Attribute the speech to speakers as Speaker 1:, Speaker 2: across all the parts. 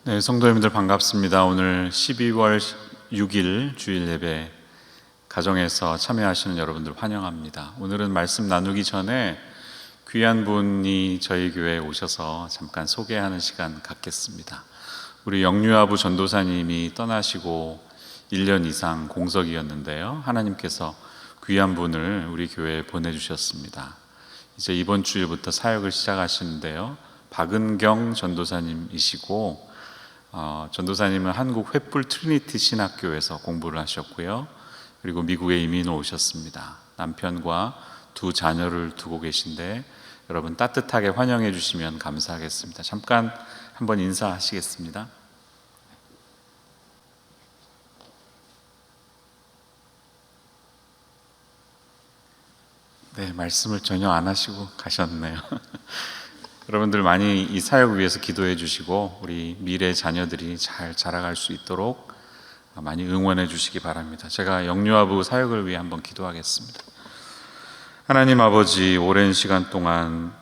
Speaker 1: 네, 성도 여러분들 반갑습니다. 오늘 12월 6일 주일 예배 가정에서 참여하시는 여러분들 환영합니다. 오늘은 말씀 나누기 전에 귀한 분이 저희 교회에 오셔서 잠깐 소개하는 시간 갖겠습니다. 우리 영유아부 전도사님이 떠나시고 1년 이상 공석이었는데요, 하나님께서 귀한 분을 우리 교회에 보내주셨습니다. 이제 이번 주일부터 사역을 시작하시는데요, 박은경 전도사님이시고 전도사님은 한국 횃불 트리니티 신학교에서 공부를 하셨고요, 그리고 미국에 이민 오셨습니다. 남편과 두 자녀를 두고 계신데 여러분 따뜻하게 환영해 주시면 감사하겠습니다. 잠깐 한번 인사하시겠습니다. 네, 말씀을 전혀 안 하시고 가셨네요. 여러분들 많이 이 사역을 위해서 기도해 주시고 우리 미래 자녀들이 잘 자라갈 수 있도록 많이 응원해 주시기 바랍니다. 제가 영유아부 사역을 위해 한번 기도하겠습니다. 하나님 아버지, 오랜 시간 동안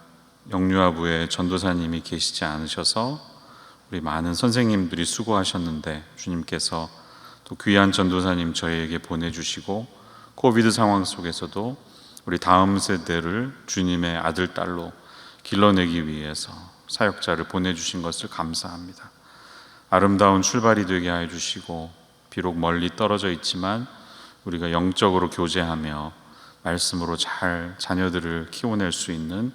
Speaker 1: 영유아부에 전도사님이 계시지 않으셔서 우리 많은 선생님들이 수고하셨는데 주님께서 또 귀한 전도사님 저희에게 보내주시고 코비드 상황 속에서도 우리 다음 세대를 주님의 아들, 딸로 길러내기 위해서 사역자를 보내주신 것을 감사합니다. 아름다운 출발이 되게 하여 주시고 비록 멀리 떨어져 있지만 우리가 영적으로 교제하며 말씀으로 잘 자녀들을 키워낼 수 있는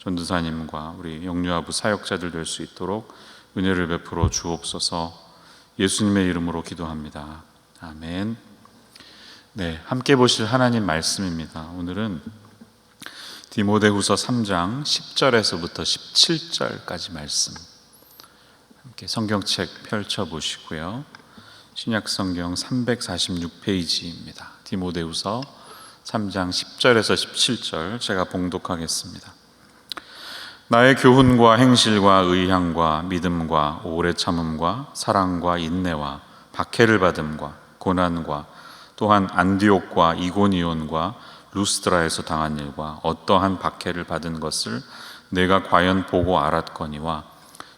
Speaker 1: 전도사님과 우리 영유아부 사역자들 될 수 있도록 은혜를 베풀어 주옵소서. 예수님의 이름으로 기도합니다. 아멘. 네, 함께 보실 하나님 말씀입니다. 오늘은 디모데후서 3장 10절에서부터 17절까지 말씀, 함께 성경책 펼쳐 보시고요. 신약성경 346페이지입니다. 디모데후서 3장 10절에서 17절 제가 봉독하겠습니다. 나의 교훈과 행실과 의향과 믿음과 오래 참음과 사랑과 인내와 박해를 받음과 고난과 또한 안디옥과 이고니온과 루스드라에서 당한 일과 어떠한 박해를 받은 것을 내가 과연 보고 알았거니와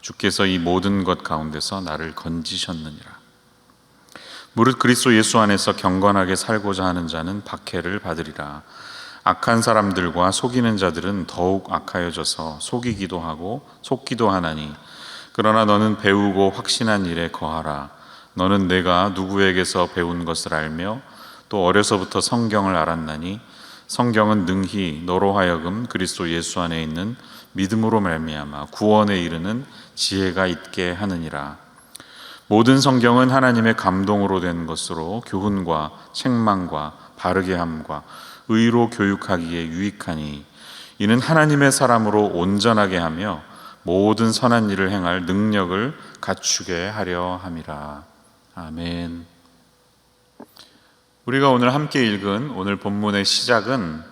Speaker 1: 주께서 이 모든 것 가운데서 나를 건지셨느니라. 무릇 그리스도 예수 안에서 경건하게 살고자 하는 자는 박해를 받으리라. 악한 사람들과 속이는 자들은 더욱 악하여져서 속이기도 하고 속기도 하나니, 그러나 너는 배우고 확신한 일에 거하라. 너는 내가 누구에게서 배운 것을 알며 또 어려서부터 성경을 알았나니 성경은 능히 너로 하여금 그리스도 예수 안에 있는 믿음으로 말미암아 구원에 이르는 지혜가 있게 하느니라. 모든 성경은 하나님의 감동으로 된 것으로 교훈과 책망과 바르게 함과 의로 교육하기에 유익하니, 이는 하나님의 사람으로 온전하게 하며 모든 선한 일을 행할 능력을 갖추게 하려 함이라. 아멘. 우리가 오늘 함께 읽은 오늘 본문의 시작은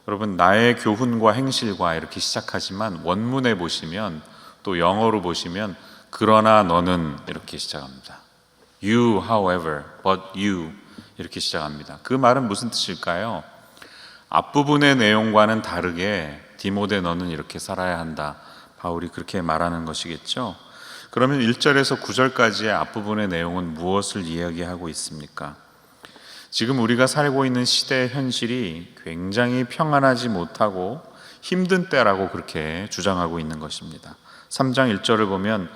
Speaker 1: 여러분 나의 교훈과 행실과 이렇게 시작하지만 원문에 보시면 또 영어로 보시면 그러나 너는 이렇게 시작합니다. You, however, but you 이렇게 시작합니다. 그 말은 무슨 뜻일까요? 앞부분의 내용과는 다르게 디모데 너는 이렇게 살아야 한다, 바울이 그렇게 말하는 것이겠죠. 그러면 1절에서 9절까지의 앞부분의 내용은 무엇을 이야기하고 있습니까? 지금 우리가 살고 있는 시대의 현실이 굉장히 평안하지 못하고 힘든 때라고 그렇게 주장하고 있는 것입니다. 3장 1절을 보면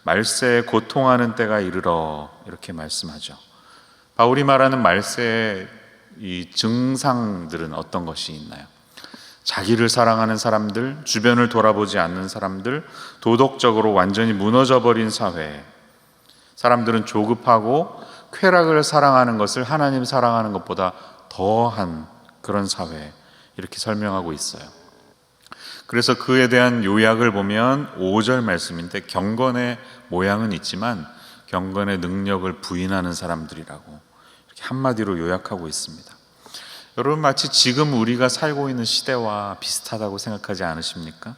Speaker 1: 말세에 고통하는 때가 이르러 이렇게 말씀하죠. 바울이 말하는 말세의 이 증상들은 어떤 것이 있나요? 자기를 사랑하는 사람들, 주변을 돌아보지 않는 사람들, 도덕적으로 완전히 무너져버린 사회, 사람들은 조급하고 쾌락을 사랑하는 것을 하나님 사랑하는 것보다 더한 그런 사회, 이렇게 설명하고 있어요. 그래서 그에 대한 요약을 보면 5절 말씀인데 경건의 모양은 있지만 경건의 능력을 부인하는 사람들이라고 이렇게 한마디로 요약하고 있습니다. 여러분 마치 지금 우리가 살고 있는 시대와 비슷하다고 생각하지 않으십니까?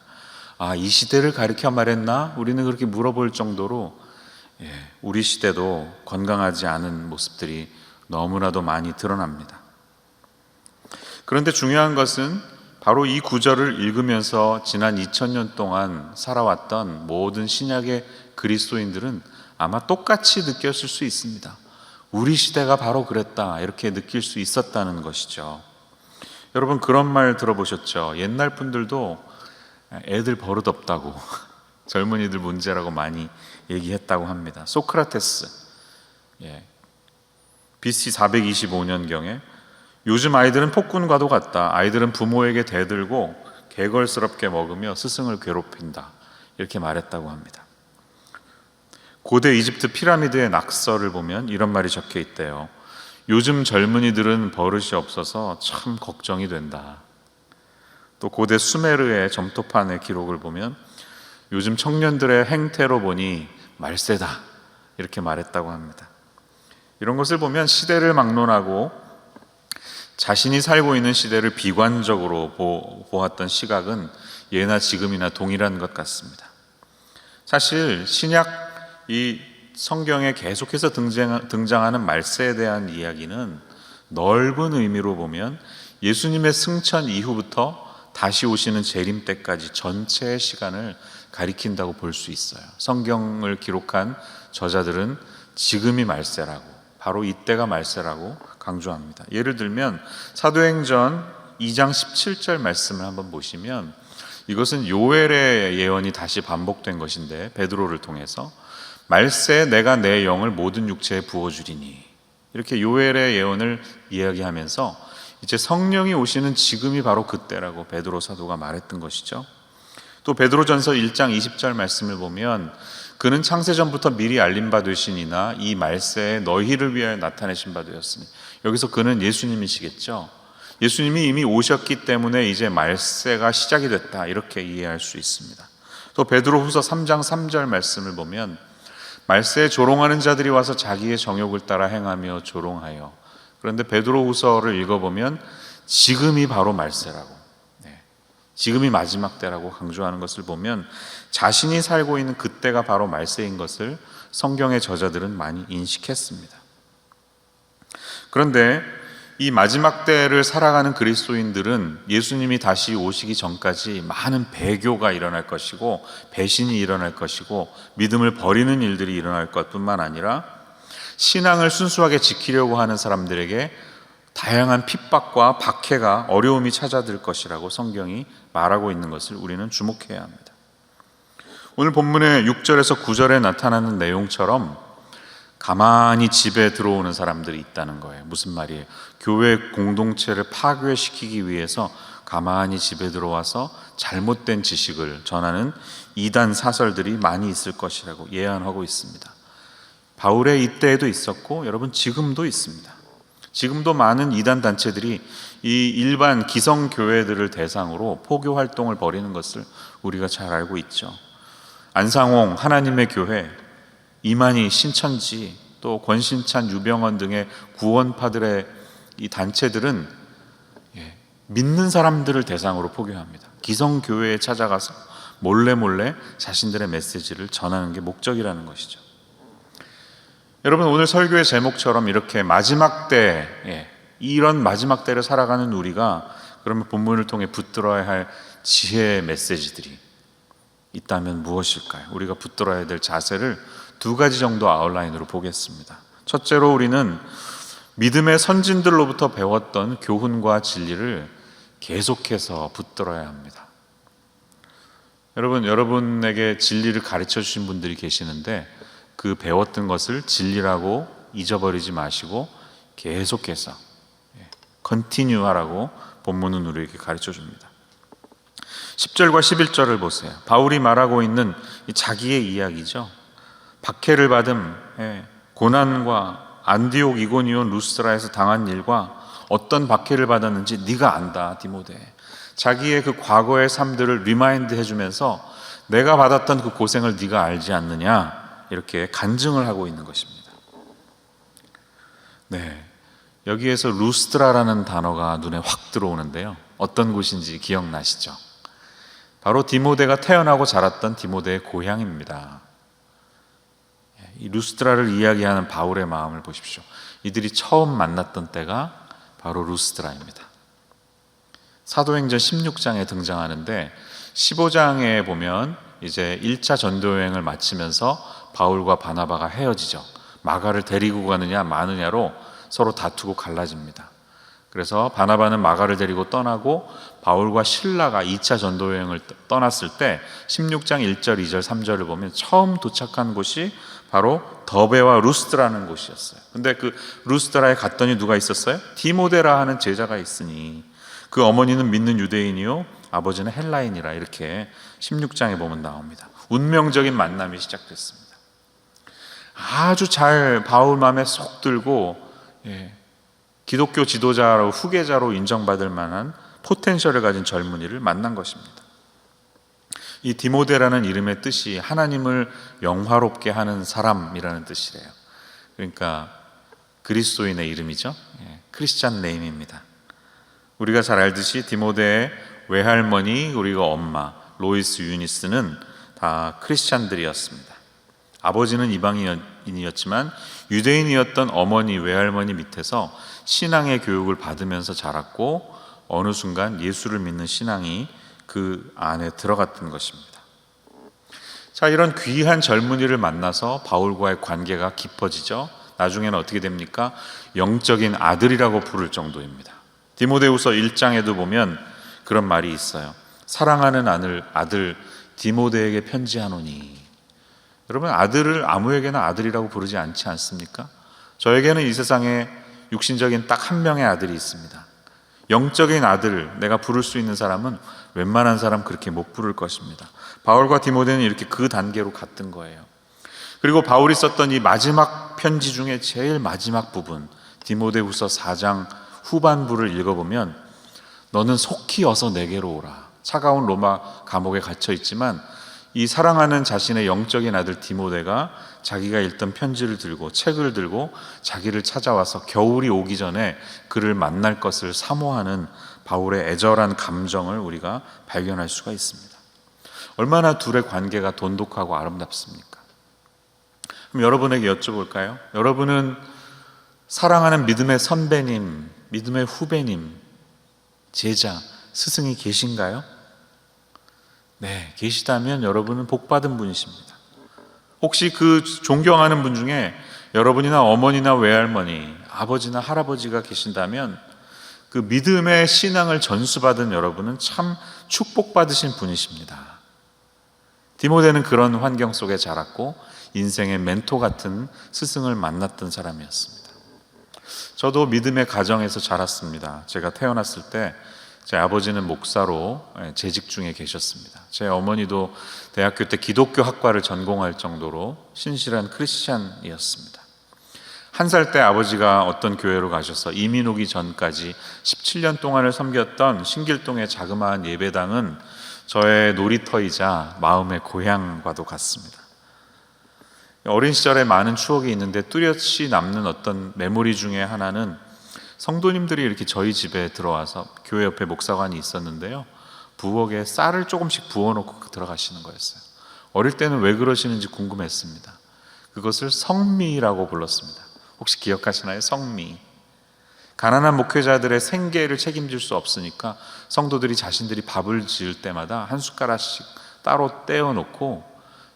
Speaker 1: 아, 이 시대를 가리켜 말했나? 우리는 그렇게 물어볼 정도로 우리 시대도 건강하지 않은 모습들이 너무나도 많이 드러납니다. 그런데 중요한 것은 바로 이 구절을 읽으면서 지난 2000년 동안 살아왔던 모든 신약의 그리스도인들은 아마 똑같이 느꼈을 수 있습니다. 우리 시대가 바로 그랬다, 이렇게 느낄 수 있었다는 것이죠. 여러분, 그런 말 들어보셨죠? 옛날 분들도 애들 버릇없다고 젊은이들 문제라고 많이 얘기했다고 합니다. 소크라테스, BC 425년경에 요즘 아이들은 폭군과도 같다. 아이들은 부모에게 대들고 개걸스럽게 먹으며 스승을 괴롭힌다, 이렇게 말했다고 합니다. 고대 이집트 피라미드의 낙서를 보면 이런 말이 적혀 있대요. 요즘 젊은이들은 버릇이 없어서 참 걱정이 된다. 또 고대 수메르의 점토판의 기록을 보면 요즘 청년들의 행태로 보니 말세다, 이렇게 말했다고 합니다. 이런 것을 보면 시대를 막론하고 자신이 살고 있는 시대를 비관적으로 보았던 시각은 예나 지금이나 동일한 것 같습니다. 사실 신약 이 성경에 계속해서 등장하는 말세에 대한 이야기는 넓은 의미로 보면 예수님의 승천 이후부터 다시 오시는 재림 때까지 전체의 시간을 가리킨다고 볼 수 있어요. 성경을 기록한 저자들은 지금이 말세라고, 바로 이때가 말세라고 강조합니다. 예를 들면 사도행전 2장 17절 말씀을 한번 보시면, 이것은 요엘의 예언이 다시 반복된 것인데, 베드로를 통해서 말세에 내가 내 영을 모든 육체에 부어주리니, 이렇게 요엘의 예언을 이야기하면서 이제 성령이 오시는 지금이 바로 그때라고 베드로 사도가 말했던 것이죠. 또 베드로전서 1장 20절 말씀을 보면 그는 창세전부터 미리 알림 바 되시니나 이 말세에 너희를 위하여 나타내신 바 되었으니, 여기서 그는 예수님이시겠죠. 예수님이 이미 오셨기 때문에 이제 말세가 시작이 됐다, 이렇게 이해할 수 있습니다. 또 베드로후서 3장 3절 말씀을 보면 말세에 조롱하는 자들이 와서 자기의 정욕을 따라 행하며 조롱하여, 그런데 베드로후서를 읽어보면 지금이 바로 말세라고, 지금이 마지막 때라고 강조하는 것을 보면 자신이 살고 있는 그때가 바로 말세인 것을 성경의 저자들은 많이 인식했습니다. 그런데 이 마지막 때를 살아가는 그리스도인들은 예수님이 다시 오시기 전까지 많은 배교가 일어날 것이고 배신이 일어날 것이고 믿음을 버리는 일들이 일어날 것뿐만 아니라 신앙을 순수하게 지키려고 하는 사람들에게 다양한 핍박과 박해가, 어려움이 찾아들 것이라고 성경이 말하고 있는 것을 우리는 주목해야 합니다. 오늘 본문의 6절에서 9절에 나타나는 내용처럼 가만히 집에 들어오는 사람들이 있다는 거예요. 무슨 말이에요? 교회 공동체를 파괴시키기 위해서 가만히 집에 들어와서 잘못된 지식을 전하는 이단 사설들이 많이 있을 것이라고 예언하고 있습니다. 바울의 이때에도 있었고 여러분 지금도 있습니다. 지금도 많은 이단 단체들이 이 일반 기성교회들을 대상으로 포교 활동을 벌이는 것을 우리가 잘 알고 있죠. 안상홍 하나님의 교회, 이만희 신천지, 또 권신찬 유병원 등의 구원파들의 이 단체들은 믿는 사람들을 대상으로 포교합니다. 기성교회에 찾아가서 몰래 자신들의 메시지를 전하는 게 목적이라는 것이죠. 여러분, 오늘 설교의 제목처럼 이렇게 마지막 때, 이런 마지막 때를 살아가는 우리가 그러면 본문을 통해 붙들어야 할 지혜의 메시지들이 있다면 무엇일까요? 우리가 붙들어야 될 자세를 두 가지 정도 아웃라인으로 보겠습니다. 첫째로 우리는 믿음의 선진들로부터 배웠던 교훈과 진리를 계속해서 붙들어야 합니다. 여러분에게 진리를 가르쳐 주신 분들이 계시는데 그 배웠던 것을 진리라고 잊어버리지 마시고 계속해서 컨티뉴 하라고 본문은 우리에게 가르쳐 줍니다. 10절과 11절을 보세요. 바울이 말하고 있는 자기의 이야기죠. 박해를 받음, 고난과 안디옥, 이고니온, 루스드라에서 당한 일과 어떤 박해를 받았는지 네가 안다, 디모데. 자기의 그 과거의 삶들을 리마인드 해주면서 내가 받았던 그 고생을 네가 알지 않느냐, 이렇게 간증을 하고 있는 것입니다. 여기에서 루스드라라는 단어가 눈에 확 들어오는데요. 어떤 곳인지 기억나시죠? 바로 디모데가 태어나고 자랐던 디모데의 고향입니다. 이 루스드라를 이야기하는 바울의 마음을 보십시오. 이들이 처음 만났던 때가 바로 루스드라입니다. 사도행전 16장에 등장하는데 15장에 보면 이제 1차 전도 여행을 마치면서 바울과 바나바가 헤어지죠. 마가를 데리고 가느냐 마느냐로 서로 다투고 갈라집니다. 그래서 바나바는 마가를 데리고 떠나고 바울과 실라가 2차 전도 여행을 떠났을 때 16장 1절, 2절, 3절을 보면 처음 도착한 곳이 바로 더베와 루스드라는 곳이었어요. 근데 그 루스드라에 갔더니 누가 있었어요? 디모데라 하는 제자가 있으니 그 어머니는 믿는 유대인이요 아버지는 헬라인이라, 이렇게 16장에 보면 나옵니다. 운명적인 만남이 시작됐습니다. 아주 잘 바울 마음에 쏙 들고 기독교 지도자로 후계자로 인정받을 만한 포텐셜을 가진 젊은이를 만난 것입니다. 이 디모데라는 이름의 뜻이 하나님을 영화롭게 하는 사람이라는 뜻이래요. 그러니까 그리스도인의 이름이죠. 크리스찬 네임입니다. 우리가 잘 알듯이 디모데의 외할머니 그리고 엄마 로이스 유니스는 다 크리스찬들이었습니다. 아버지는 이방인이었지만 유대인이었던 어머니 외할머니 밑에서 신앙의 교육을 받으면서 자랐고 어느 순간 예수를 믿는 신앙이 그 안에 들어갔던 것입니다. 자, 이런 귀한 젊은이를 만나서 바울과의 관계가 깊어지죠. 나중에는 어떻게 됩니까? 영적인 아들이라고 부를 정도입니다. 디모데후서 1장에도 보면 그런 말이 있어요. 사랑하는 아들 디모데에게 편지하노니. 여러분, 아들을 아무에게나 아들이라고 부르지 않지 않습니까? 저에게는 이 세상에 육신적인 딱 한 명의 아들이 있습니다. 영적인 아들, 내가 부를 수 있는 사람은 웬만한 사람 그렇게 못 부를 것입니다. 바울과 디모데는 이렇게 그 단계로 갔던 거예요. 그리고 바울이 썼던 이 마지막 편지 중에 제일 마지막 부분, 디모데후서 4장 후반부를 읽어보면 너는 속히 어서 내게로 오라. 차가운 로마 감옥에 갇혀 있지만 이 사랑하는 자신의 영적인 아들 디모데가 자기가 읽던 편지를 들고 책을 들고 자기를 찾아와서 겨울이 오기 전에 그를 만날 것을 사모하는 바울의 애절한 감정을 우리가 발견할 수가 있습니다. 얼마나 둘의 관계가 돈독하고 아름답습니까? 그럼 여러분에게 여쭤볼까요? 여러분은 사랑하는 믿음의 선배님, 믿음의 후배님, 제자, 스승이 계신가요? 네, 계시다면 여러분은 복받은 분이십니다. 혹시 그 존경하는 분 중에 여러분이나 어머니나 외할머니, 아버지나 할아버지가 계신다면 그 믿음의 신앙을 전수받은 여러분은 참 축복받으신 분이십니다. 디모데는 그런 환경 속에 자랐고 인생의 멘토 같은 스승을 만났던 사람이었습니다. 저도 믿음의 가정에서 자랐습니다. 제가 태어났을 때 제 아버지는 목사로 재직 중에 계셨습니다. 제 어머니도 대학교 때 기독교 학과를 전공할 정도로 신실한 크리스찬이었습니다. 1살 때 아버지가 어떤 교회로 가셔서 이민 오기 전까지 17년 동안을 섬겼던 신길동의 자그마한 예배당은 저의 놀이터이자 마음의 고향과도 같습니다. 어린 시절에 많은 추억이 있는데 뚜렷이 남는 어떤 메모리 중에 하나는 성도님들이 이렇게 저희 집에 들어와서 교회 옆에 목사관이 있었는데요, 부엌에 쌀을 조금씩 부어놓고 들어가시는 거였어요. 어릴 때는 왜 그러시는지 궁금했습니다. 그것을 성미라고 불렀습니다. 혹시 기억하시나요? 성미. 가난한 목회자들의 생계를 책임질 수 없으니까 성도들이 자신들이 밥을 지을 때마다 한 숟가락씩 따로 떼어놓고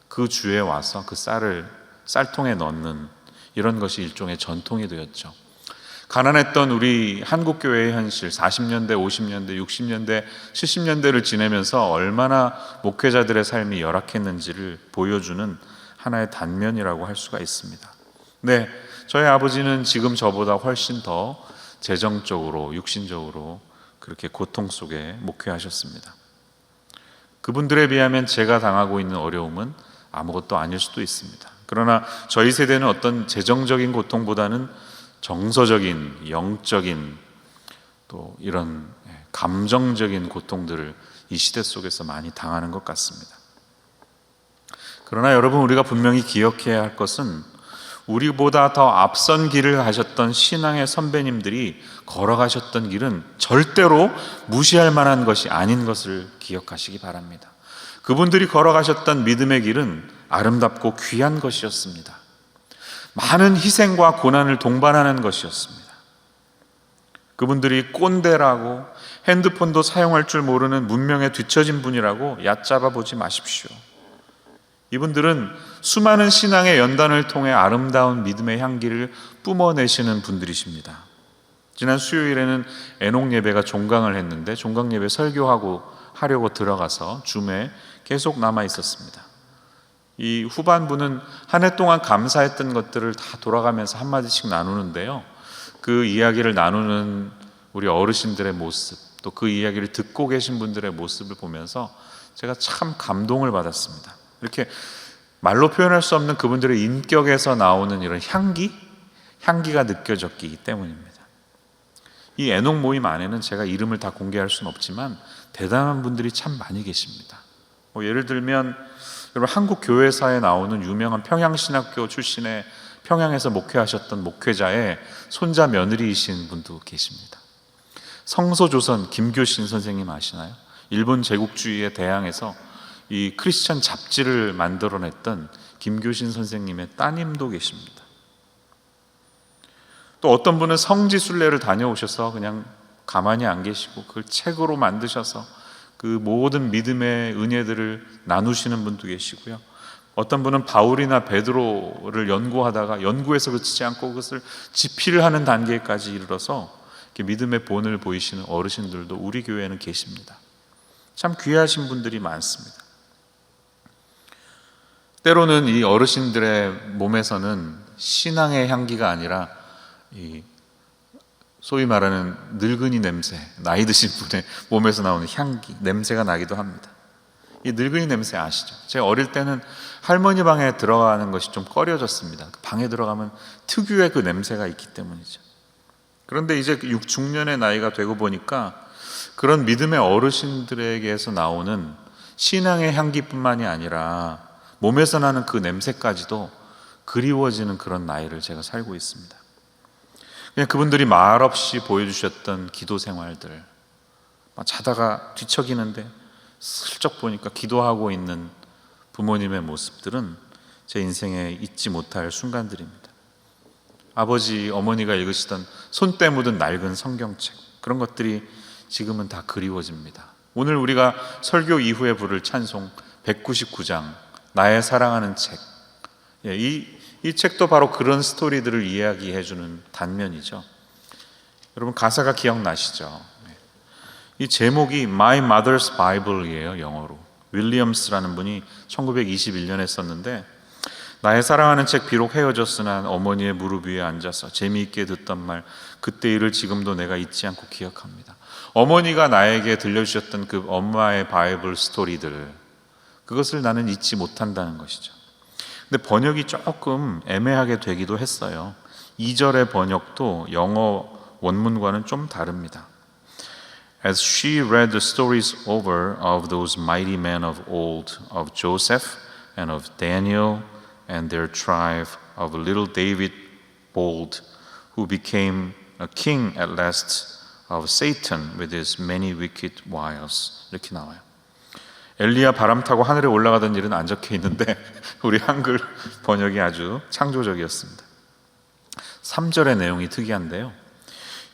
Speaker 1: 그 주에 와서 그 쌀을 쌀통에 넣는, 이런 것이 일종의 전통이 되었죠. 가난했던 우리 한국교회의 현실, 40년대, 50년대, 60년대, 70년대를 지내면서 얼마나 목회자들의 삶이 열악했는지를 보여주는 하나의 단면이라고 할 수가 있습니다. 네, 저희 아버지는 지금 저보다 훨씬 더 재정적으로, 육신적으로 그렇게 고통 속에 목회하셨습니다. 그분들에 비하면 제가 당하고 있는 어려움은 아무것도 아닐 수도 있습니다. 그러나 저희 세대는 어떤 재정적인 고통보다는 정서적인, 영적인, 또 이런 감정적인 고통들을 이 시대 속에서 많이 당하는 것 같습니다. 그러나 여러분, 우리가 분명히 기억해야 할 것은 우리보다 더 앞선 길을 가셨던 신앙의 선배님들이 걸어가셨던 길은 절대로 무시할 만한 것이 아닌 것을 기억하시기 바랍니다. 그분들이 걸어가셨던 믿음의 길은 아름답고 귀한 것이었습니다. 많은 희생과 고난을 동반하는 것이었습니다. 그분들이 꼰대라고, 핸드폰도 사용할 줄 모르는 문명에 뒤처진 분이라고 얕잡아 보지 마십시오. 이분들은 수많은 신앙의 연단을 통해 아름다운 믿음의 향기를 뿜어내시는 분들이십니다. 지난 수요일에는 애녹 예배가 종강을 했는데 종강 예배 하려고 들어가서 줌에 계속 남아 있었습니다. 이 후반부는 한 해 동안 감사했던 것들을 다 돌아가면서 한마디씩 나누는데요. 그 이야기를 나누는 우리 어르신들의 모습, 또 그 이야기를 듣고 계신 분들의 모습을 보면서 제가 참 감동을 받았습니다. 이렇게 말로 표현할 수 없는 그분들의 인격에서 나오는 이런 향기가 느껴졌기 때문입니다. 이 애녹 모임 안에는 제가 이름을 다 공개할 수는 없지만 대단한 분들이 참 많이 계십니다. 예를 들면 여러분 한국 교회사에 나오는 유명한 평양신학교 출신의 평양에서 목회하셨던 목회자의 손자 며느리이신 분도 계십니다. 성서조선 김교신 선생님 아시나요? 일본 제국주의에 대항해서 이 크리스천 잡지를 만들어냈던 김교신 선생님의 따님도 계십니다. 또 어떤 분은 성지순례를 다녀오셔서 그냥 가만히 안 계시고 그걸 책으로 만드셔서 그 모든 믿음의 은혜들을 나누시는 분도 계시고요. 어떤 분은 바울이나 베드로를 연구하다가 연구에서 그치지 않고 그것을 집필을 하는 단계까지 이르러서 이렇게 믿음의 본을 보이시는 어르신들도 우리 교회에는 계십니다. 참 귀하신 분들이 많습니다. 때로는 이 어르신들의 몸에서는 신앙의 향기가 아니라 이 소위 말하는 늙은이 냄새, 나이 드신 분의 몸에서 나오는 향기, 냄새가 나기도 합니다. 이 늙은이 냄새 아시죠? 제가 어릴 때는 할머니 방에 들어가는 것이 좀 꺼려졌습니다. 방에 들어가면 특유의 그 냄새가 있기 때문이죠. 그런데 이제 중년의 나이가 되고 보니까 그런 믿음의 어르신들에게서 나오는 신앙의 향기뿐만이 아니라 몸에서 나는 그 냄새까지도 그리워지는 그런 나이를 제가 살고 있습니다. 그냥 그분들이 말없이 보여주셨던 기도 생활들, 자다가 뒤척이는데 슬쩍 보니까 기도하고 있는 부모님의 모습들은 제 인생에 잊지 못할 순간들입니다. 아버지, 어머니가 읽으시던 손때 묻은 낡은 성경책, 그런 것들이 지금은 다 그리워집니다. 오늘 우리가 설교 이후에 부를 찬송 199장 나의 사랑하는 책, 이 책도 바로 그런 스토리들을 이야기해주는 단면이죠. 여러분 가사가 기억나시죠? 이 제목이 My Mother's Bible이에요. 영어로 윌리엄스라는 분이 1921년에 썼는데, 나의 사랑하는 책 비록 헤어졌으나 어머니의 무릎 위에 앉아서 재미있게 듣던 말, 그때 일을 지금도 내가 잊지 않고 기억합니다. 어머니가 나에게 들려주셨던 그 엄마의 바이블 스토리들, 그것을 나는 잊지 못한다는 것이죠. 근데 번역이 조금 애매하게 되기도 했어요. 2절의 번역도 영어 원문과는 좀 다릅니다. As she read the stories over of those mighty men of old, of Joseph and of Daniel and their tribe, of little David bold, who became a king at last, of Satan with his many wicked wiles. 이렇게 나와요. 엘리야 바람 타고 하늘에 올라가던 일은 안 적혀 있는데 우리 한글 번역이 아주 창조적이었습니다. 3절의 내용이 특이한데요.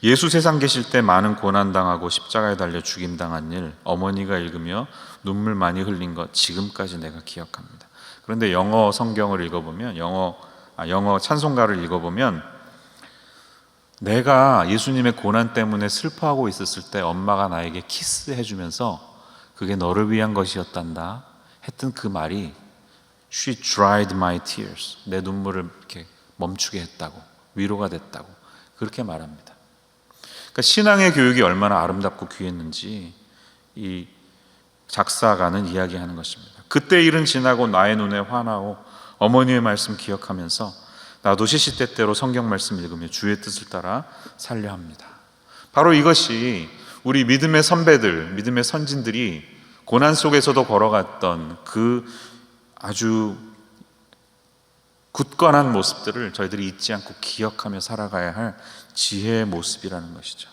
Speaker 1: 예수 세상 계실 때 많은 고난당하고 십자가에 달려 죽임당한 일, 어머니가 읽으며 눈물 많이 흘린 것 지금까지 내가 기억합니다. 그런데 영어 성경을 읽어보면, 영어 찬송가를 읽어보면, 내가 예수님의 고난 때문에 슬퍼하고 있었을 때 엄마가 나에게 키스해주면서 그게 너를 위한 것이었단다 했던 그 말이 She dried my tears, 내 눈물을 이렇게 멈추게 했다고, 위로가 됐다고 그렇게 말합니다. 그러니까 신앙의 교육이 얼마나 아름답고 귀했는지 이 작사가는 이야기하는 것입니다. 그때 일은 지나고 나의 눈에 환하고 어머니의 말씀 기억하면서 나도 시시때때로 성경 말씀 읽으며 주의 뜻을 따라 살려 합니다. 바로 이것이 우리 믿음의 선배들, 믿음의 선진들이 고난 속에서도 걸어갔던 그 아주 굳건한 모습들을 저희들이 잊지 않고 기억하며 살아가야 할 지혜의 모습이라는 것이죠.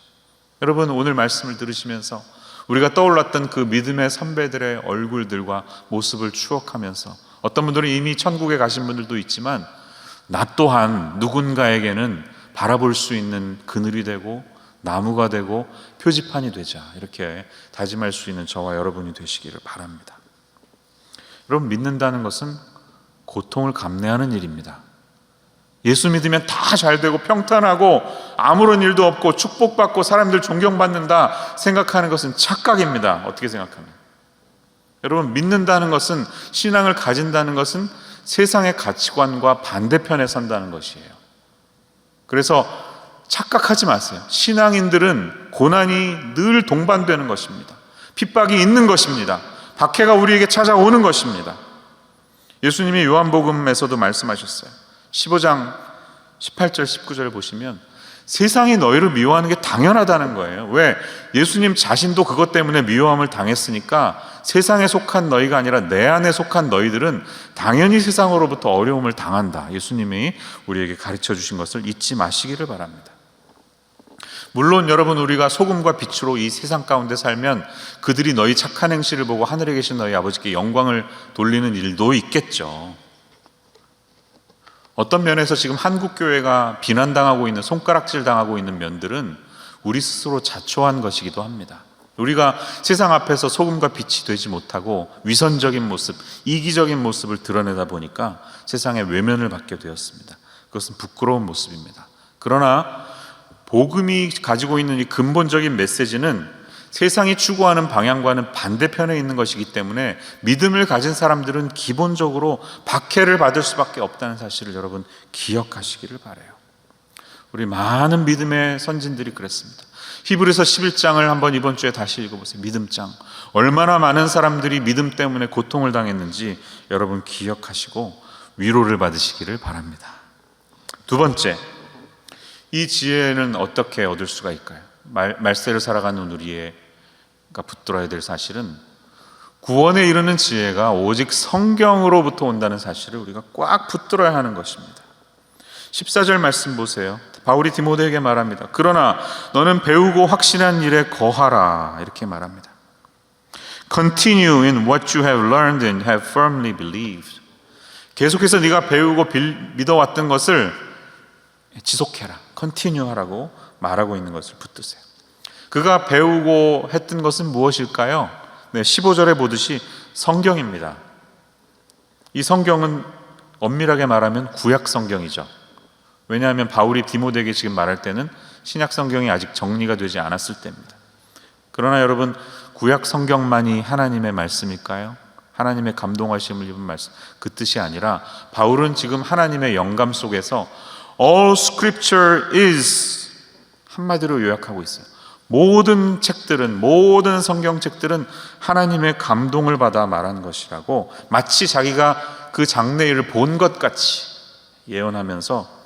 Speaker 1: 여러분 오늘 말씀을 들으시면서 우리가 떠올랐던 그 믿음의 선배들의 얼굴들과 모습을 추억하면서, 어떤 분들은 이미 천국에 가신 분들도 있지만 나 또한 누군가에게는 바라볼 수 있는 그늘이 되고 나무가 되고 표지판이 되자, 이렇게 다짐할 수 있는 저와 여러분이 되시기를 바랍니다. 여러분 믿는다는 것은 고통을 감내하는 일입니다. 예수 믿으면 다 잘되고 평탄하고 아무런 일도 없고 축복받고 사람들 존경받는다 생각하는 것은 착각입니다. 어떻게 생각하면? 여러분, 믿는다는 것은, 신앙을 가진다는 것은 세상의 가치관과 반대편에 선다는 것이에요. 그래서 착각하지 마세요. 신앙인들은 고난이 늘 동반되는 것입니다. 핍박이 있는 것입니다. 박해가 우리에게 찾아오는 것입니다. 예수님이 요한복음에서도 말씀하셨어요. 15장 18절 19절 보시면 세상이 너희를 미워하는 게 당연하다는 거예요. 왜? 예수님 자신도 그것 때문에 미워함을 당했으니까 세상에 속한 너희가 아니라 내 안에 속한 너희들은 당연히 세상으로부터 어려움을 당한다. 예수님이 우리에게 가르쳐 주신 것을 잊지 마시기를 바랍니다. 물론 여러분, 우리가 소금과 빛으로 이 세상 가운데 살면 그들이 너희 착한 행실을 보고 하늘에 계신 너희 아버지께 영광을 돌리는 일도 있겠죠. 어떤 면에서 지금 한국교회가 비난당하고 있는, 손가락질 당하고 있는 면들은 우리 스스로 자초한 것이기도 합니다. 우리가 세상 앞에서 소금과 빛이 되지 못하고 위선적인 모습, 이기적인 모습을 드러내다 보니까 세상의 외면을 받게 되었습니다. 그것은 부끄러운 모습입니다. 그러나 복음이 가지고 있는 이 근본적인 메시지는 세상이 추구하는 방향과는 반대편에 있는 것이기 때문에 믿음을 가진 사람들은 기본적으로 박해를 받을 수밖에 없다는 사실을 여러분 기억하시기를 바라요. 우리 많은 믿음의 선진들이 그랬습니다. 히브리서 11장을 한번 이번 주에 다시 읽어보세요. 믿음장. 얼마나 많은 사람들이 믿음 때문에 고통을 당했는지 여러분 기억하시고 위로를 받으시기를 바랍니다. 두 번째, 이 지혜는 어떻게 얻을 수가 있을까요? 말세를 살아가는 우리가 붙들어야 될 사실은 구원에 이르는 지혜가 오직 성경으로부터 온다는 사실을 우리가 꽉 붙들어야 하는 것입니다. 14절 말씀 보세요. 바울이 디모데에게 말합니다. 그러나 너는 배우고 확신한 일에 거하라, 이렇게 말합니다. Continue in what you have learned and have firmly believed. 계속해서 네가 배우고 믿어왔던 것을 지속해라, continue 하라고 말하고 있는 것을 붙드세요. 그가 배우고 했던 것은 무엇일까요? 15절에 보듯이 성경입니다. 이 성경은 엄밀하게 말하면 구약 성경이죠. 왜냐하면 바울이 디모데에게 지금 말할 때는 신약 성경이 아직 정리가 되지 않았을 때입니다. 그러나 여러분, 구약 성경만이 하나님의 말씀일까요? 하나님의 감동하심을 입은 말씀, 그 뜻이 아니라 바울은 지금 하나님의 영감 속에서 All Scripture is, 한마디로 요약하고 있어요. 모든 책들은, 모든 성경책들은 하나님의 감동을 받아 말한 것이라고, 마치 자기가 그 장래일을 본 것 같이 예언하면서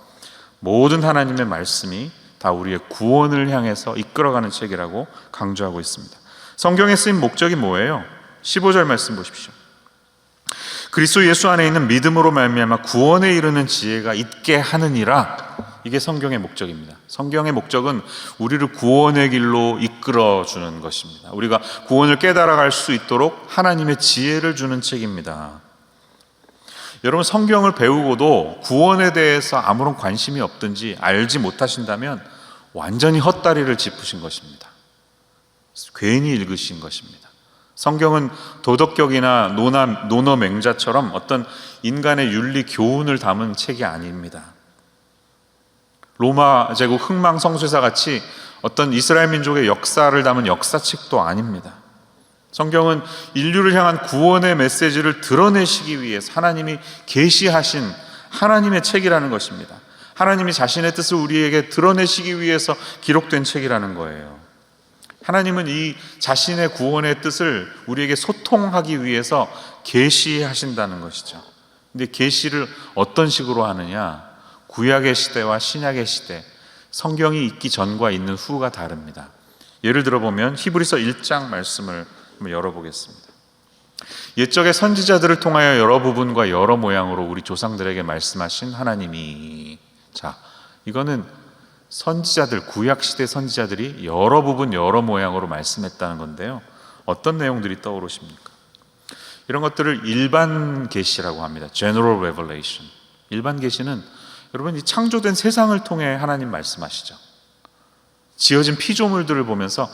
Speaker 1: 모든 하나님의 말씀이 다 우리의 구원을 향해서 이끌어가는 책이라고 강조하고 있습니다. 성경에 쓰인 목적이 뭐예요? 15절 말씀 보십시오. 그리스도 예수 안에 있는 믿음으로 말미암아 구원에 이르는 지혜가 있게 하느니라. 이게 성경의 목적입니다. 성경의 목적은 우리를 구원의 길로 이끌어주는 것입니다. 우리가 구원을 깨달아갈 수 있도록 하나님의 지혜를 주는 책입니다. 여러분, 성경을 배우고도 구원에 대해서 아무런 관심이 없든지 알지 못하신다면 완전히 헛다리를 짚으신 것입니다. 괜히 읽으신 것입니다. 성경은 도덕격이나 논어맹자처럼 어떤 인간의 윤리 교훈을 담은 책이 아닙니다. 로마 제국 흥망성쇠사 같이 어떤 이스라엘 민족의 역사를 담은 역사책도 아닙니다. 성경은 인류를 향한 구원의 메시지를 드러내시기 위해서 하나님이 계시하신 하나님의 책이라는 것입니다. 하나님이 자신의 뜻을 우리에게 드러내시기 위해서 기록된 책이라는 거예요. 하나님은 이 자신의 구원의 뜻을 우리에게 소통하기 위해서 계시하신다는 것이죠. 근데 계시를 어떤 식으로 하느냐? 구약의 시대와 신약의 시대, 성경이 있기 전과 있는 후가 다릅니다. 예를 들어 보면 히브리서 1장 말씀을 한번 열어보겠습니다. 옛적의 선지자들을 통하여 여러 부분과 여러 모양으로 우리 조상들에게 말씀하신 하나님이, 자, 이거는 선지자들, 구약시대 선지자들이 여러 부분 여러 모양으로 말씀했다는 건데요, 어떤 내용들이 떠오르십니까? 이런 것들을 일반 계시라고 합니다. General Revelation. 일반 계시는 여러분, 이 창조된 세상을 통해 하나님 말씀하시죠. 지어진 피조물들을 보면서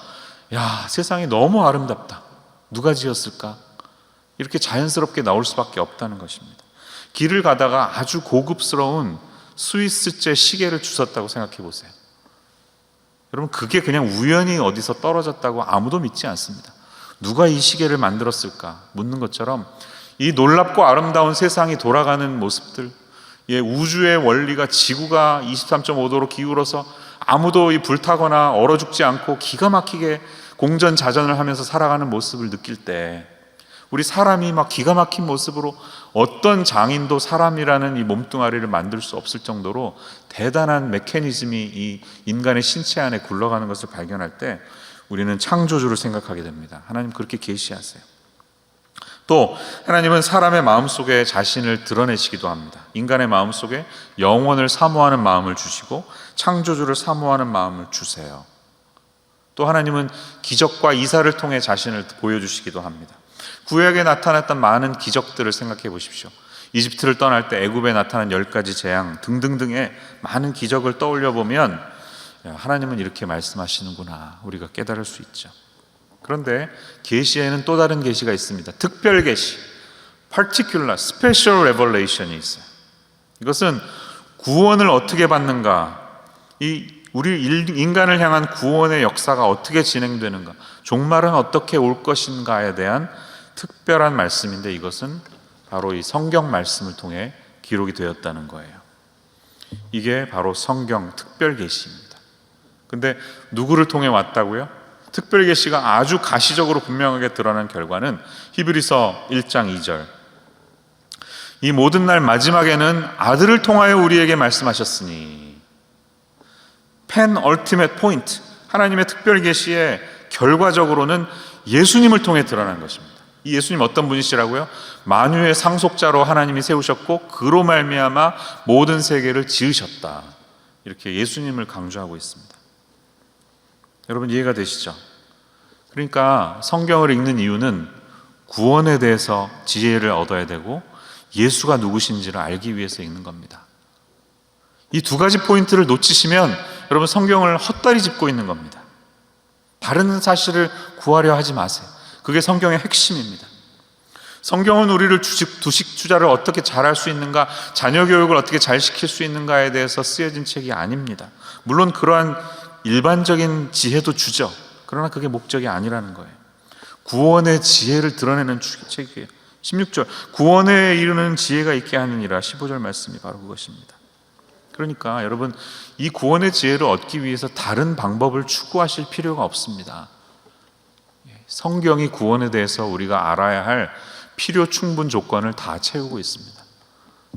Speaker 1: 야, 세상이 너무 아름답다, 누가 지었을까? 이렇게 자연스럽게 나올 수밖에 없다는 것입니다. 길을 가다가 아주 고급스러운 스위스제 시계를 주웠다고 생각해 보세요. 여러분, 그게 그냥 우연히 어디서 떨어졌다고 아무도 믿지 않습니다. 누가 이 시계를 만들었을까 묻는 것처럼 이 놀랍고 아름다운 세상이 돌아가는 모습들, 우주의 원리가, 지구가 23.5도로 기울어서 아무도 이 불타거나 얼어 죽지 않고 기가 막히게 공전자전을 하면서 살아가는 모습을 느낄 때, 우리 사람이 막 기가 막힌 모습으로 어떤 장인도 사람이라는 이 몸뚱아리를 만들 수 없을 정도로 대단한 메커니즘이 이 인간의 신체 안에 굴러가는 것을 발견할 때 우리는 창조주를 생각하게 됩니다. 하나님 그렇게 계시하세요. 또 하나님은 사람의 마음속에 자신을 드러내시기도 합니다. 인간의 마음속에 영원을 사모하는 마음을 주시고 창조주를 사모하는 마음을 주세요. 또 하나님은 기적과 이사를 통해 자신을 보여주시기도 합니다. 구약에 나타났던 많은 기적들을 생각해 보십시오. 이집트를 떠날 때 애굽에 나타난 10가지 재앙 등등등의 많은 기적을 떠올려 보면 하나님은 이렇게 말씀하시는구나 우리가 깨달을 수 있죠. 그런데 계시에는 또 다른 계시가 있습니다. 특별 계시, particular, special revelation이 있어요. 이것은 구원을 어떻게 받는가, 우리 인간을 향한 구원의 역사가 어떻게 진행되는가, 종말은 어떻게 올 것인가에 대한 특별한 말씀인데, 이것은 바로 이 성경 말씀을 통해 기록이 되었다는 거예요. 이게 바로 성경 특별 계시입니다. 근데 누구를 통해 왔다고요? 특별 계시가 아주 가시적으로 분명하게 드러난 결과는 히브리서 1장 2절, 이 모든 날 마지막에는 아들을 통하여 우리에게 말씀하셨으니, 펜 얼티메트 포인트, 하나님의 특별 계시의 결과적으로는 예수님을 통해 드러난 것입니다. 이 예수님 어떤 분이시라고요? 만유의 상속자로 하나님이 세우셨고 그로 말미암아 모든 세계를 지으셨다, 이렇게 예수님을 강조하고 있습니다. 여러분 이해가 되시죠? 그러니까 성경을 읽는 이유는 구원에 대해서 지혜를 얻어야 되고 예수가 누구신지를 알기 위해서 읽는 겁니다. 이 두 가지 포인트를 놓치시면 여러분 성경을 헛다리 짚고 있는 겁니다. 다른 사실을 구하려 하지 마세요. 그게 성경의 핵심입니다. 성경은 우리를 주식 투자를 어떻게 잘할 수 있는가, 자녀 교육을 어떻게 잘 시킬 수 있는가에 대해서 쓰여진 책이 아닙니다. 물론 그러한 일반적인 지혜도 주죠. 그러나 그게 목적이 아니라는 거예요. 구원의 지혜를 드러내는 책이에요. 16절, 구원에 이르는 지혜가 있게 하느니라. 15절 말씀이 바로 그것입니다. 그러니까 여러분, 이 구원의 지혜를 얻기 위해서 다른 방법을 추구하실 필요가 없습니다. 성경이 구원에 대해서 우리가 알아야 할 필요 충분 조건을 다 채우고 있습니다.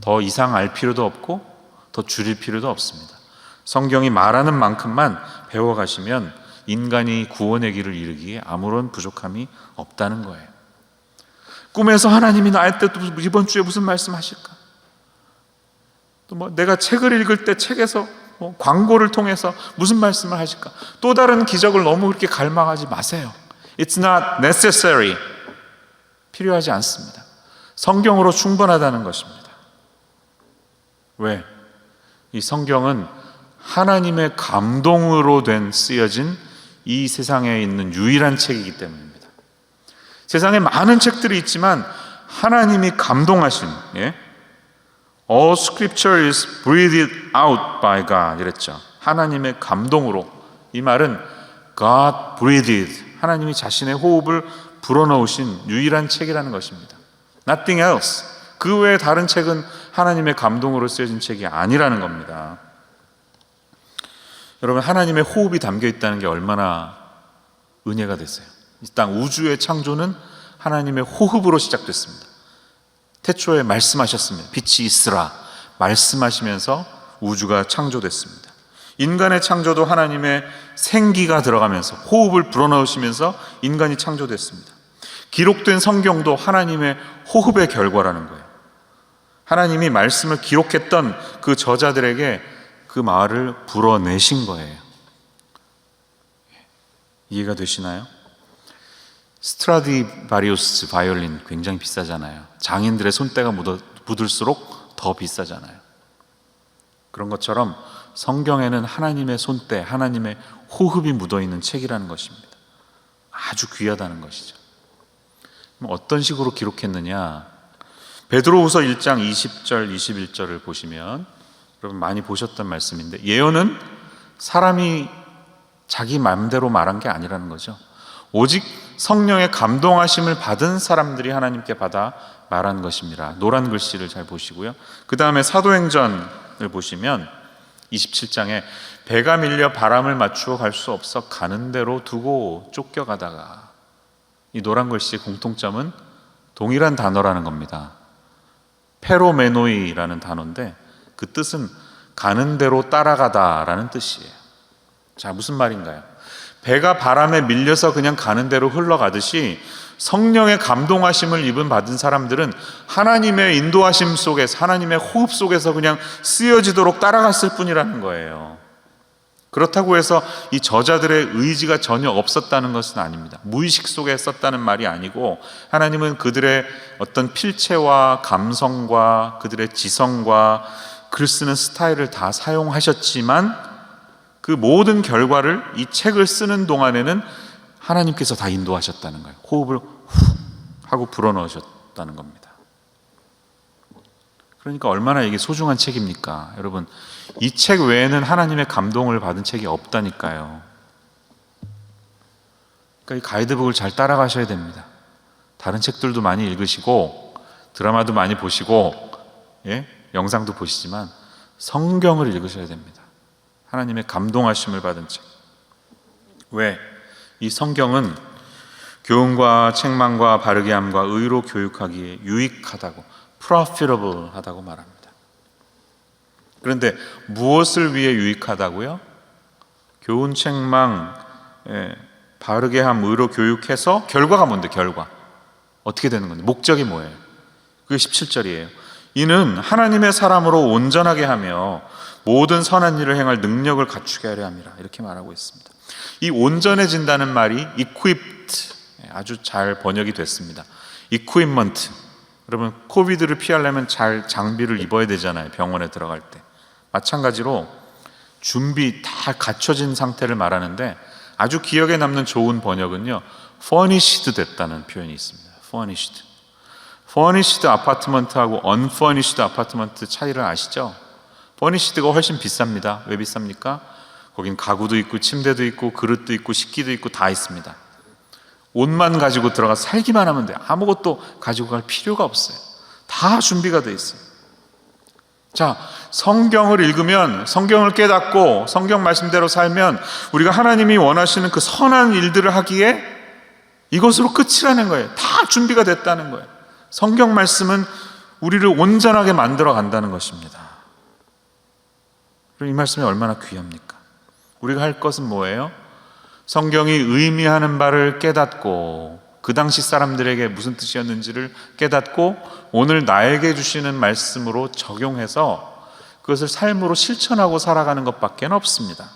Speaker 1: 더 이상 알 필요도 없고 더 줄일 필요도 없습니다. 성경이 말하는 만큼만 배워가시면 인간이 구원의 길을 이루기에 아무런 부족함이 없다는 거예요. 꿈에서 하나님이 나한테 또 이번 주에 무슨 말씀하실까? 또 내가 책을 읽을 때 책에서 광고를 통해서 무슨 말씀을 하실까? 또 다른 기적을 너무 그렇게 갈망하지 마세요. It's not necessary. 필요하지 않습니다. 성경으로 충분하다는 것입니다. 왜? 이 성경은 하나님의 감동으로 쓰여진 이 세상에 있는 유일한 책이기 때문입니다. 세상에 많은 책들이 있지만 하나님이 감동하신, All scripture is breathed out by God 이랬죠. 하나님의 감동으로. 이 말은 God breathed, 하나님이 자신의 호흡을 불어넣으신 유일한 책이라는 것입니다. Nothing else. 그 외에 다른 책은 하나님의 감동으로 쓰여진 책이 아니라는 겁니다. 여러분, 하나님의 호흡이 담겨 있다는 게 얼마나 은혜가 됐어요. 이 땅 우주의 창조는 하나님의 호흡으로 시작됐습니다. 태초에 말씀하셨습니다. 빛이 있으라 말씀하시면서 우주가 창조됐습니다. 인간의 창조도 하나님의 생기가 들어가면서 호흡을 불어넣으시면서 인간이 창조됐습니다. 기록된 성경도 하나님의 호흡의 결과라는 거예요. 하나님이 말씀을 기록했던 그 저자들에게 그 말을 불어내신 거예요. 이해가 되시나요? 스트라디바리우스 바이올린 굉장히 비싸잖아요. 장인들의 손때가 묻을수록 더 비싸잖아요. 그런 것처럼 성경에는 하나님의 손때, 하나님의 호흡이 묻어있는 책이라는 것입니다. 아주 귀하다는 것이죠. 어떤 식으로 기록했느냐? 베드로후서 1장 20절 21절을 보시면 여러분 많이 보셨던 말씀인데, 예언은 사람이 자기 마음대로 말한 게 아니라는 거죠. 오직 성령의 감동하심을 받은 사람들이 하나님께 받아 말한 것입니다. 노란 글씨를 잘 보시고요. 그 다음에 사도행전을 보시면 27장에 배가 밀려 바람을 맞추어 갈 수 없어 가는 대로 두고 쫓겨가다가, 이 노란 글씨의 공통점은 동일한 단어라는 겁니다. 페로메노이라는 단어인데 그 뜻은 가는 대로 따라가다 라는 뜻이에요. 자, 무슨 말인가요? 배가 바람에 밀려서 그냥 가는 대로 흘러가듯이 성령의 감동하심을 받은 사람들은 하나님의 인도하심 속에서, 하나님의 호흡 속에서 그냥 쓰여지도록 따라갔을 뿐이라는 거예요. 그렇다고 해서 이 저자들의 의지가 전혀 없었다는 것은 아닙니다. 무의식 속에 썼다는 말이 아니고, 하나님은 그들의 어떤 필체와 감성과 그들의 지성과 글 쓰는 스타일을 다 사용하셨지만 그 모든 결과를 이 책을 쓰는 동안에는 하나님께서 다 인도하셨다는 거예요. 호흡을 훅 하고 불어넣으셨다는 겁니다. 그러니까 얼마나 이게 소중한 책입니까? 여러분, 이 책 외에는 하나님의 감동을 받은 책이 없다니까요. 그러니까 이 가이드북을 잘 따라가셔야 됩니다. 다른 책들도 많이 읽으시고 드라마도 많이 보시고, 영상도 보시지만 성경을 읽으셔야 됩니다. 하나님의 감동하심을 받은 책. 왜? 이 성경은 교훈과 책망과 바르게 함과 의로 교육하기에 유익하다고, profitable 하다고 말합니다. 그런데 무엇을 위해 유익하다고요? 교훈, 책망, 바르게 함, 의로 교육해서 결과가 뭔데? 결과 어떻게 되는 건데? 목적이 뭐예요? 그게 17절이에요. 이는 하나님의 사람으로 온전하게 하며 모든 선한 일을 행할 능력을 갖추게 하려 함이라, 이렇게 말하고 있습니다. 이 온전해진다는 말이 equipped, 아주 잘 번역이 됐습니다. equipment. 여러분, 코비드를 피하려면 잘 장비를 입어야 되잖아요. 병원에 들어갈 때. 마찬가지로 준비 다 갖춰진 상태를 말하는데, 아주 기억에 남는 좋은 번역은요, furnished 됐다는 표현이 있습니다. furnished 아파트먼트하고 unfurnished 아파트먼트 차이를 아시죠? furnished가 훨씬 비쌉니다. 왜 비쌉니까? 거긴 가구도 있고 침대도 있고 그릇도 있고 식기도 있고 다 있습니다. 옷만 가지고 들어가 살기만 하면 돼요. 아무것도 가지고 갈 필요가 없어요. 다 준비가 돼 있어요. 자, 성경을 읽으면, 성경을 깨닫고 성경 말씀대로 살면 우리가 하나님이 원하시는 그 선한 일들을 하기에 이것으로 끝이라는 거예요. 다 준비가 됐다는 거예요. 성경 말씀은 우리를 온전하게 만들어 간다는 것입니다. 그럼 이 말씀이 얼마나 귀합니까? 우리가 할 것은 뭐예요? 성경이 의미하는 바를 깨닫고, 그 당시 사람들에게 무슨 뜻이었는지를 깨닫고 오늘 나에게 주시는 말씀으로 적용해서 그것을 삶으로 실천하고 살아가는 것밖에 없습니다.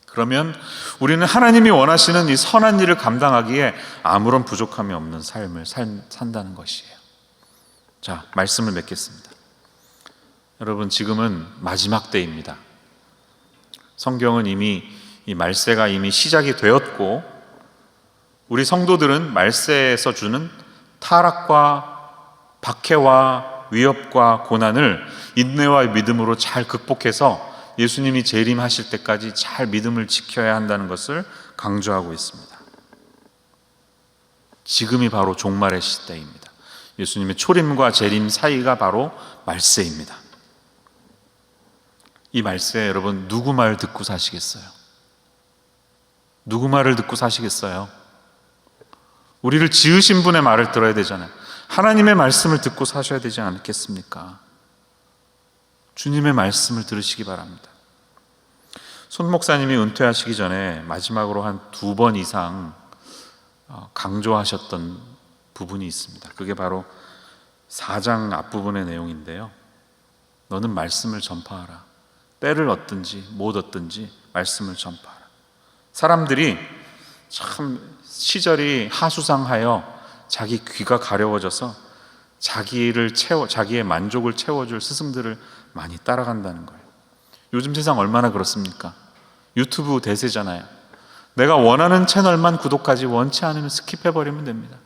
Speaker 1: 그러면 우리는 하나님이 원하시는 이 선한 일을 감당하기에 아무런 부족함이 없는 삶을 산다는 것이에요. 자, 말씀을 맺겠습니다. 여러분, 지금은 마지막 때입니다. 성경은 이미, 이 말세가 이미 시작이 되었고, 우리 성도들은 말세에서 주는 타락과 박해와 위협과 고난을 인내와 믿음으로 잘 극복해서 예수님이 재림하실 때까지 잘 믿음을 지켜야 한다는 것을 강조하고 있습니다. 지금이 바로 종말의 시대입니다. 예수님의 초림과 재림 사이가 바로 말세입니다. 이 말세에 여러분, 누구 말 듣고 사시겠어요? 누구 말을 듣고 사시겠어요? 우리를 지으신 분의 말을 들어야 되잖아요. 하나님의 말씀을 듣고 사셔야 되지 않겠습니까? 주님의 말씀을 들으시기 바랍니다. 손 목사님이 은퇴하시기 전에 마지막으로 한 2번 이상 강조하셨던 부분이 있습니다. 그게 바로 4장 앞부분의 내용인데요. 너는 말씀을 전파하라. 때를 얻든지 못 얻든지 말씀을 전파하라. 사람들이 참 시절이 하수상하여 자기 귀가 가려워져서 자기의 만족을 채워줄 스승들을 많이 따라간다는 거예요. 요즘 세상 얼마나 그렇습니까? 유튜브 대세잖아요. 내가 원하는 채널만 구독하지 원치 않으면 스킵해버리면 됩니다.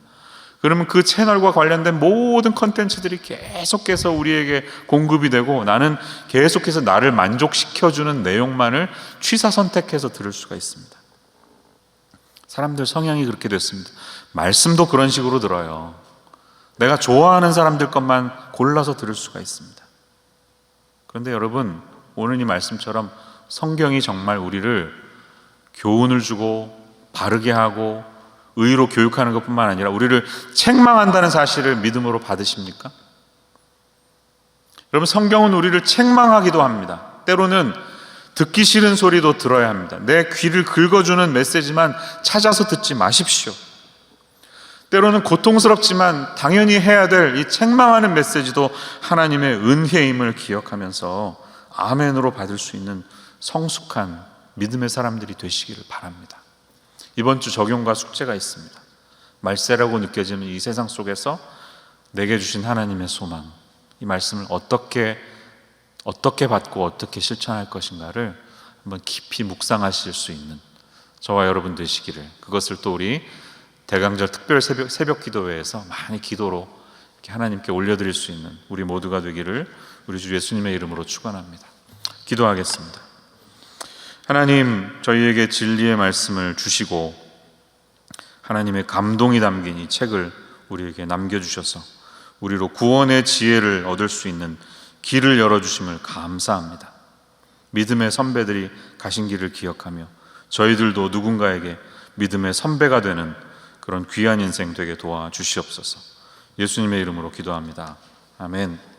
Speaker 1: 그러면 그 채널과 관련된 모든 컨텐츠들이 계속해서 우리에게 공급이 되고 나는 계속해서 나를 만족시켜주는 내용만을 취사 선택해서 들을 수가 있습니다. 사람들 성향이 그렇게 됐습니다. 말씀도 그런 식으로 들어요. 내가 좋아하는 사람들 것만 골라서 들을 수가 있습니다. 그런데 여러분, 오늘 이 말씀처럼 성경이 정말 우리를 교훈을 주고 바르게 하고 의로 교육하는 것뿐만 아니라 우리를 책망한다는 사실을 믿음으로 받으십니까? 여러분, 성경은 우리를 책망하기도 합니다. 때로는 듣기 싫은 소리도 들어야 합니다. 내 귀를 긁어주는 메시지만 찾아서 듣지 마십시오. 때로는 고통스럽지만 당연히 해야 될 이 책망하는 메시지도 하나님의 은혜임을 기억하면서 아멘으로 받을 수 있는 성숙한 믿음의 사람들이 되시기를 바랍니다. 이번 주 적용과 숙제가 있습니다. 말세라고 느껴지는 이 세상 속에서 내게 주신 하나님의 소망, 이 말씀을 어떻게 받고 어떻게 실천할 것인가를 한번 깊이 묵상하실 수 있는 저와 여러분 되시기를, 그것을 또 우리 대강절 특별 새벽 기도회에서 많이 기도로 이렇게 하나님께 올려드릴 수 있는 우리 모두가 되기를 우리 주 예수님의 이름으로 축원합니다. 기도하겠습니다. 하나님, 저희에게 진리의 말씀을 주시고 하나님의 감동이 담긴 이 책을 우리에게 남겨주셔서 우리로 구원의 지혜를 얻을 수 있는 길을 열어주심을 감사합니다. 믿음의 선배들이 가신 길을 기억하며 저희들도 누군가에게 믿음의 선배가 되는 그런 귀한 인생 되게 도와주시옵소서. 예수님의 이름으로 기도합니다. 아멘.